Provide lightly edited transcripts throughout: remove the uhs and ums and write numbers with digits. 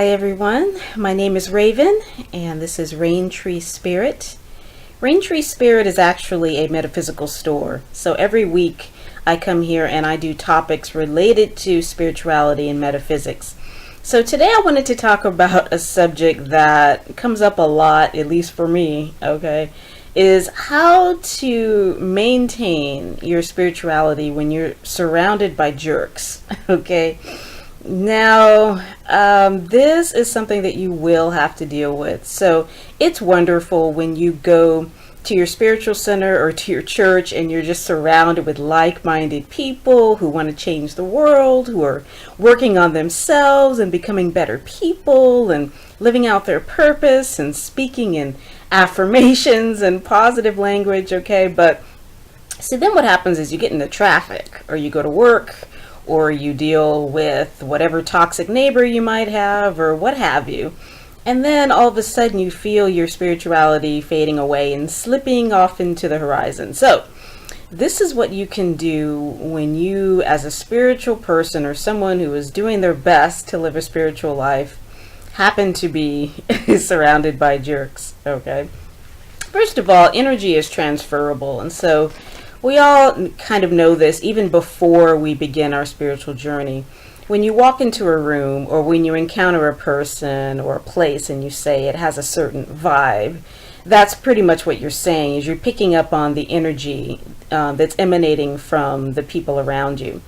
Hi everyone, my name is Raven and this is Rain Tree Spirit. Rain Tree Spirit is actually a metaphysical store. So every week I come here and I do topics related to spirituality and metaphysics. So today I wanted to talk about a subject that comes up a lot, at least for me, okay, is how to maintain your spirituality when you're surrounded by jerks, okay? Now, this is something that you will have to deal with. So it's wonderful when you go to your spiritual center or to your church and you're just surrounded with like-minded people who want to change the world, who are working on themselves and becoming better people and living out their purpose and speaking in affirmations and positive language, okay? But see, then what happens is you get into traffic or you go to work or you deal with whatever toxic neighbor you might have or what have you. And then all of a sudden you feel your spirituality fading away and slipping off into the horizon. So this is what you can do when you, as a spiritual person or someone who is doing their best to live a spiritual life, happen to be surrounded by jerks, okay? First of all, energy is transferable, and so we all kind of know this even before we begin our spiritual journey. When you walk into a room or when you encounter a person or a place and you say it has a certain vibe, that's pretty much what you're saying, is you're picking up on the energy that's emanating from the people around you.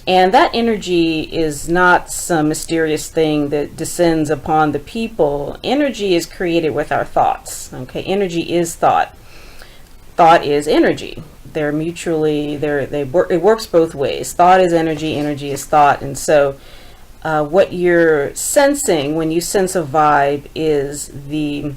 And that energy is not some mysterious thing that descends upon the people. Energy is created with our thoughts, okay? Energy is thought. Thought is energy. They're mutually, it works both ways. Thought is energy, energy is thought. And so what you're sensing when you sense a vibe is the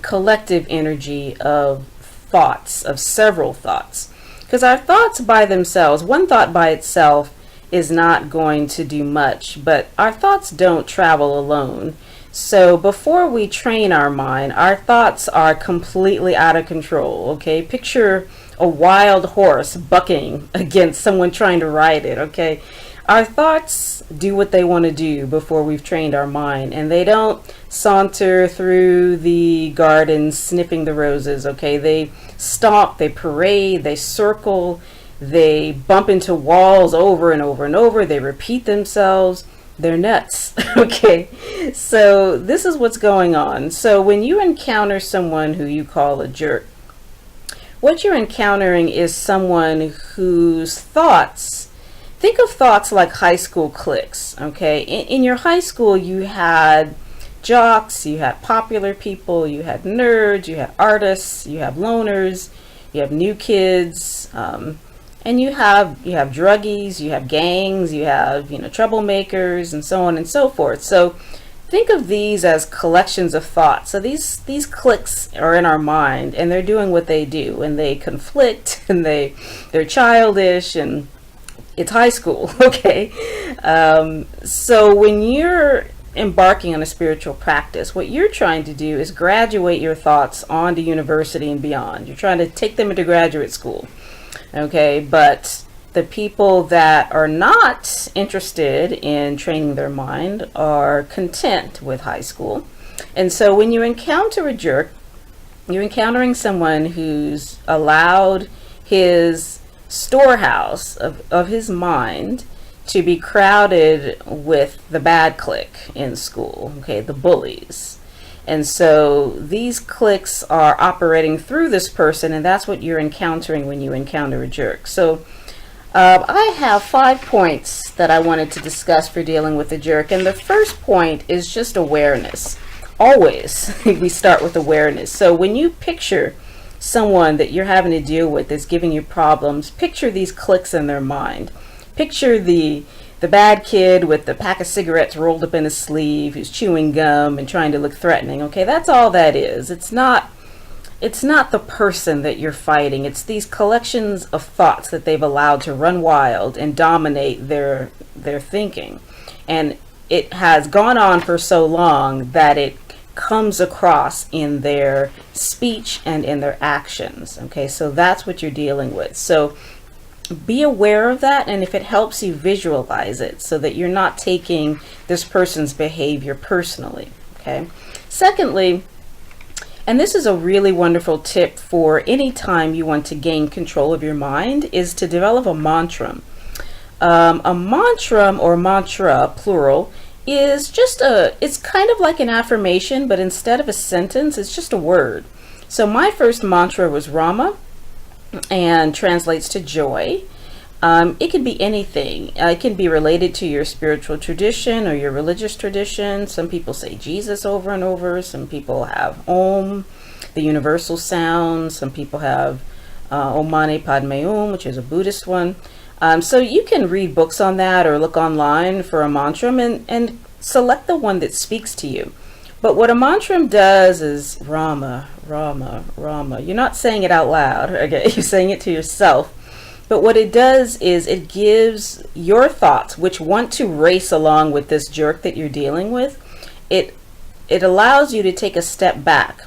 collective energy of thoughts, of several thoughts. Because our thoughts by themselves, one thought by itself is not going to do much, but our thoughts don't travel alone. So before we train our mind, our thoughts are completely out of control, okay? Picture a wild horse bucking against someone trying to ride it, okay? Our thoughts do what they want to do before we've trained our mind, and they don't saunter through the garden sniffing the roses, okay? They stomp, they parade, they circle, they bump into walls over and over and over, they repeat themselves. They're nuts, okay? So this is what's going on. So when you encounter someone who you call a jerk, what you're encountering is someone whose thoughts, think of thoughts like high school cliques, okay? In your high school, you had jocks, you had popular people, you had nerds, you had artists, you have loners, you have new kids, and you have druggies, you have gangs, you have, troublemakers, and so on and so forth. So think of these as collections of thoughts. So these cliques are in our mind, and they're doing what they do, and they conflict, and they're childish, and it's high school, okay? So when you're embarking on a spiritual practice, what you're trying to do is graduate your thoughts onto university and beyond. You're trying to take them into graduate school. Okay, but the people that are not interested in training their mind are content with high school. And so when you encounter a jerk, you're encountering someone who's allowed his storehouse of his mind to be crowded with the bad clique in school, okay, the bullies. And so these cliques are operating through this person, and that's what you're encountering when you encounter a jerk. So I have 5 points that I wanted to discuss for dealing with a jerk. And the first point is just awareness. Always we start with awareness. So when you picture someone that you're having to deal with that's giving you problems, picture these cliques in their mind. Picture the bad kid with the pack of cigarettes rolled up in his sleeve, who's chewing gum and trying to look threatening. Okay, that's all that is. It's not the person that you're fighting. It's these collections of thoughts that they've allowed to run wild and dominate their thinking. And it has gone on for so long that it comes across in their speech and in their actions. Okay, so that's what you're dealing with. So be aware of that, and if it helps you, visualize it so that you're not taking this person's behavior personally. Okay. Secondly, and this is a really wonderful tip for any time you want to gain control of your mind, is to develop a mantra. A mantra, or mantra plural, is just it's kind of like an affirmation, but instead of a sentence, it's just a word. So my first mantra was Rama, and translates to joy. It can be anything. It can be related to your spiritual tradition or your religious tradition. Some people say Jesus over and over. Some people have Om, the universal sound. Some people have Om Mani Padme Hum, which is a Buddhist one. So you can read books on that or look online for a mantra and select the one that speaks to you. But what a mantra does is Rama, Rama, Rama. You're not saying it out loud, okay? You're saying it to yourself. But what it does is it gives your thoughts, which want to race along with this jerk that you're dealing with, it allows you to take a step back.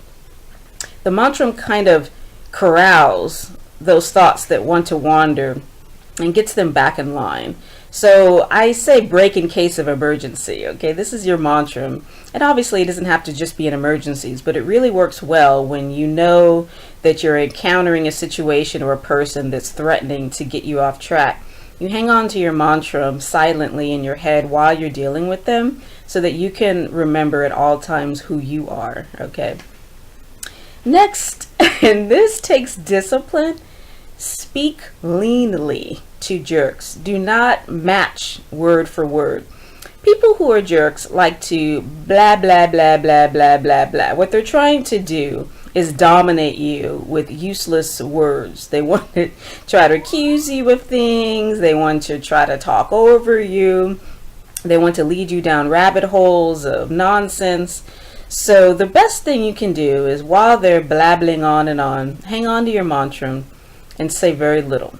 The mantra kind of corrals those thoughts that want to wander and gets them back in line. So I say break in case of emergency, okay? This is your mantra. And obviously it doesn't have to just be in emergencies, but it really works well when you know that you're encountering a situation or a person that's threatening to get you off track. You hang on to your mantra silently in your head while you're dealing with them so that you can remember at all times who you are, okay? Next, and this takes discipline, speak leanly to jerks. Do not match word for word. People who are jerks like to blah, blah, blah, blah, blah, blah, blah. What they're trying to do is dominate you with useless words. They want to try to accuse you of things. They want to try to talk over you. They want to lead you down rabbit holes of nonsense. So the best thing you can do is, while they're blabbling on and on, hang on to your mantra and say very little.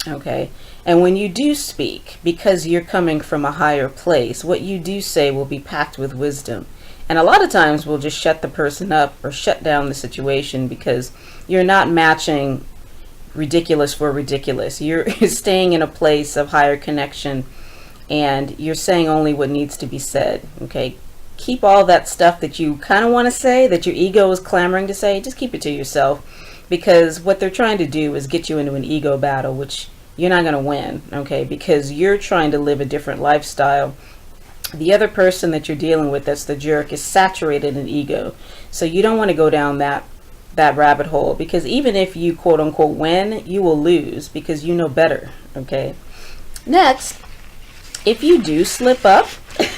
Okay? And when you do speak, because you're coming from a higher place, what you do say will be packed with wisdom. And a lot of times we'll just shut the person up or shut down the situation because you're not matching ridiculous for ridiculous. You're staying in a place of higher connection and you're saying only what needs to be said. Okay? Keep all that stuff that you kind of want to say, that your ego is clamoring to say, just keep it to yourself, because what they're trying to do is get you into an ego battle, which you're not going to win, okay, because you're trying to live a different lifestyle. The other person that you're dealing with, that's the jerk, is saturated in ego. So you don't want to go down that rabbit hole, because even if you quote unquote win, you will lose because you know better, okay? Next, if you do slip up,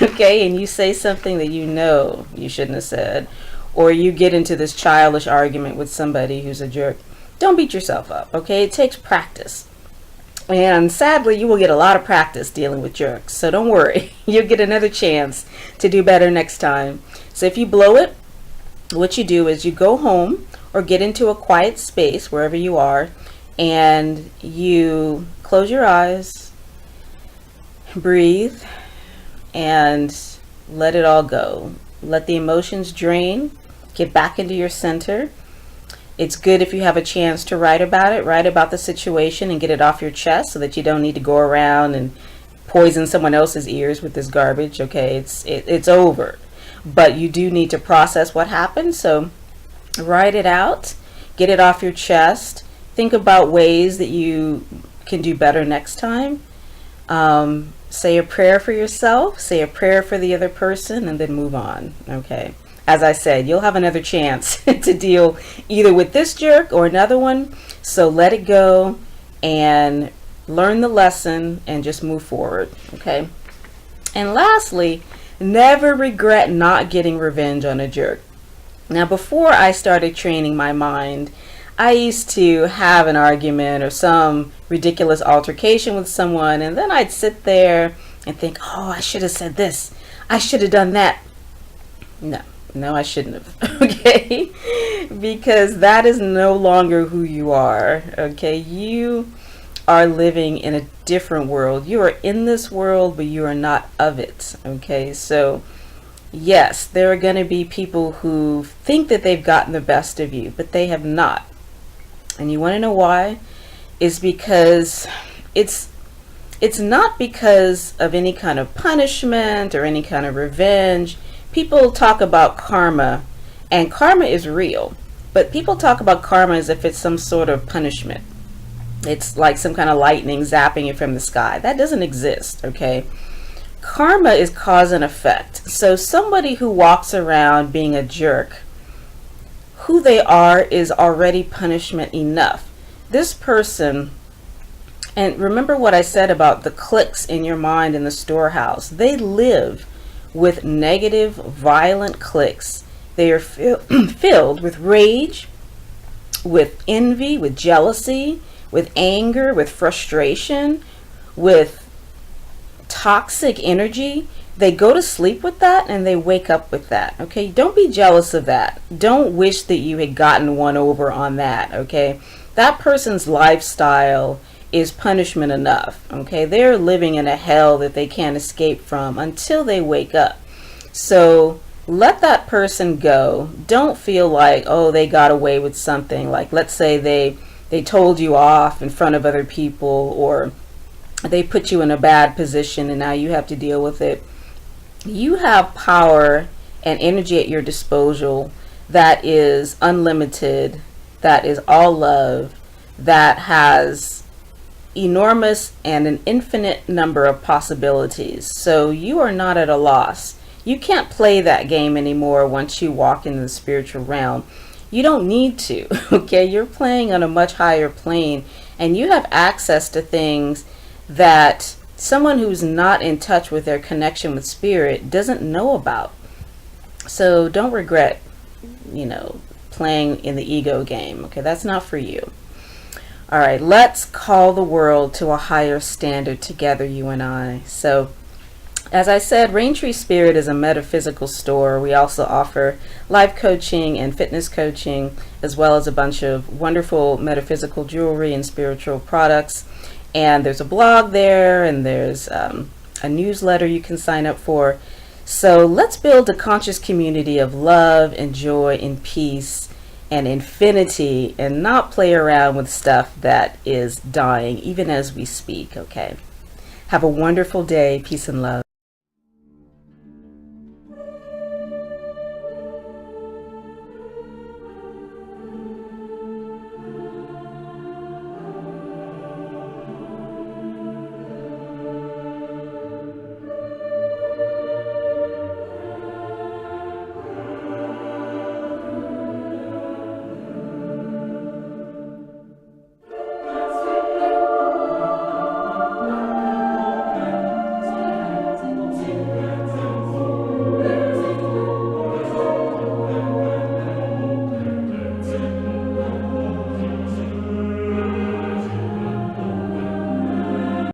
okay, and you say something that you know you shouldn't have said, or you get into this childish argument with somebody who's a jerk, don't beat yourself up, okay? It takes practice. And sadly, you will get a lot of practice dealing with jerks. So don't worry. You'll get another chance to do better next time. So if you blow it, what you do is you go home or get into a quiet space wherever you are, and you close your eyes, breathe, and let it all go. Let the emotions drain. Get back into your center. It's good if you have a chance to write about it, write about the situation and get it off your chest so that you don't need to go around and poison someone else's ears with this garbage, okay? It's over. But you do need to process what happened, so write it out, get it off your chest, think about ways that you can do better next time. Say a prayer for yourself, say a prayer for the other person, and then move on, okay? As I said, you'll have another chance to deal either with this jerk or another one. So let it go and learn the lesson and just move forward, okay? And lastly, never regret not getting revenge on a jerk. Now, before I started training my mind, I used to have an argument or some ridiculous altercation with someone, and then I'd sit there and think, oh, I should have said this. I should have done that. No, I shouldn't have, okay? Because that is no longer who you are, okay? You are living in a different world. You are in this world, but you are not of it, okay? So, yes, there are going to be people who think that they've gotten the best of you, but they have not. And you want to know why? is because it's not because of any kind of punishment or any kind of revenge. People talk about karma, and karma is real, but people talk about karma as if it's some sort of punishment. It's like some kind of lightning zapping you from the sky. That doesn't exist, okay? Karma is cause and effect. So somebody who walks around being a jerk, who they are is already punishment enough. This person, and remember what I said about the cliques in your mind in the storehouse, they live with negative, violent cliques. They are filled with rage, with envy, with jealousy, with anger, with frustration, with toxic energy. They go to sleep with that and they wake up with that, okay? Don't be jealous of that. Don't wish that you had gotten one over on that, okay? That person's lifestyle is punishment enough, okay? They're living in a hell that they can't escape from until they wake up. So let that person go. Don't feel like, oh, they got away with something. Like, let's say they told you off in front of other people, or they put you in a bad position and now you have to deal with it. You have power and energy at your disposal that is unlimited, that is all love, that has enormous and an infinite number of possibilities. So you are not at a loss. You can't play that game anymore once you walk into the spiritual realm. You don't need to, okay? You're playing on a much higher plane, and you have access to things that someone who's not in touch with their connection with spirit doesn't know about. So don't regret, playing in the ego game, okay? That's not for you. All right, let's call the world to a higher standard together, you and I. So, as I said, Raintree Spirit is a metaphysical store. We also offer life coaching and fitness coaching, as well as a bunch of wonderful metaphysical jewelry and spiritual products. And there's a blog there, and there's a newsletter you can sign up for. So let's build a conscious community of love and joy and peace and infinity, and not play around with stuff that is dying even as we speak, okay? Have a wonderful day. Peace and love.